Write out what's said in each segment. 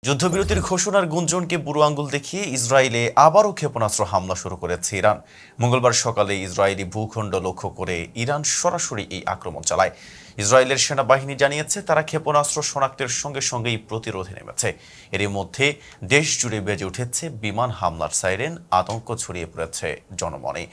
যুদ্ধবিরতির ঘোষণার গুঞ্জনকে বুড়ো আঙুল দেখিয়ে ইসরায়েলে আবারও ক্ষেপণাস্ত্র হামলা শুরু করেছে ইরান। মঙ্গলবার সকালে ইসরায়েলি ভূখণ্ড লক্ষ্য করে ইরান সরাসরি এই আক্রমণ চালায়। ইসরায়েলের সেনাবাহিনী জানিয়েছে তারা ক্ষেপণাস্ত্র শনাক্তের সঙ্গে সঙ্গেই প্রতিরোধে নেমেছে। এরই মধ্যে দেশ জুড়ে বেজে উঠেছে বিমান হামলার সাইরেন, আতঙ্ক ছড়িয়ে পড়েছে জনমনে।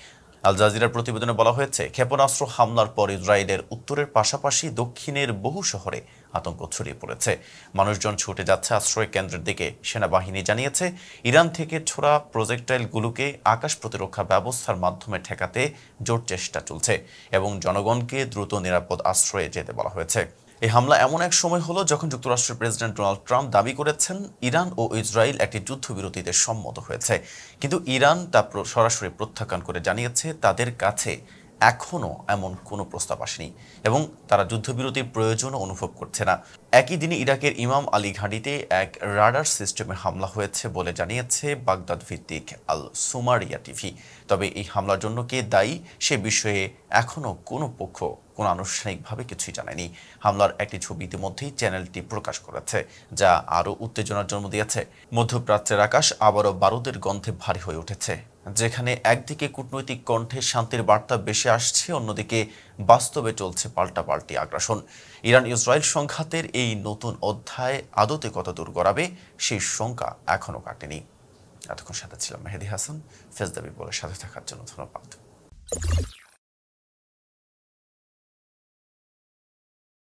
আল জাজিরার প্রতিবেদনে বলা হয়েছে, ক্ষেপণাস্ত্র হামলার পর ইসরায়েলের উত্তরের পাশাপাশি দক্ষিণের বহু শহরে আতঙ্ক ছড়িয়ে পড়েছে। মানুষজন ছুটে যাচ্ছে আশ্রয় কেন্দ্রের দিকে। সেনাবাহিনী জানিয়েছে, ইরান থেকে ছোড়া প্রজেক্টাইলগুলোকে আকাশ প্রতিরক্ষা ব্যবস্থার মাধ্যমে ঠেকাতে জোর চেষ্টা চলছে এবং জনগণকে দ্রুত নিরাপদ আশ্রয়ে যেতে বলা হয়েছে। এই হামলা এমন এক সময় হলো যখন যুক্তরাষ্ট্রের প্রেসিডেন্ট ডোনাল্ড ট্রাম্প দাবি করেছেন ইরান ও ইসরায়েল একটি যুদ্ধবিরতিতে সম্মত হয়েছে, কিন্তু ইরান তা সরাসরি প্রত্যাখ্যান করে জানিয়েছে তাদের কাছে এখনও এমন কোনো প্রস্তাব আসেনি এবং তারা যুদ্ধবিরতির প্রয়োজনও অনুভব করছে না। একই দিনে ইরাকের ইমাম আলী ঘাঁটিতে এক রাডার সিস্টেমে হামলা হয়েছে বলে জানিয়েছে বাগদাদ ভিত্তিক আল সুমারিয়া টিভি। তবে এই হামলার জন্য কে দায়ী সে বিষয়ে এখনও কোনো পক্ষ কোনো আনুষ্ঠানিকভাবে কিছুই জানায়নি। হামলার একটি ছবি ইতিমধ্যেই চ্যানেলটি প্রকাশ করেছে, যা আরও উত্তেজনার জন্ম দিয়েছে। মধ্যপ্রাচ্যের আকাশ আবারও বারুদের গন্ধে ভারী হয়ে উঠেছে, যেখানে একদিকে কূটনৈতিক কণ্ঠে শান্তির বার্তা বেশি আসছে, অন্যদিকে বাস্তবে চলছে পাল্টাপাল্টি আগ্রাসন। ইরান ইসরায়েল সংঘাতের এই নতুন অধ্যায় আদতে কত দূর গড়াবে সেই শঙ্কা এখনও কাটেনি। এতক্ষণ সাথে ছিলাম মেহেদী হাসান। ফেজ দ্য পিপলের সাথে থাকার জন্য ধন্যবাদ।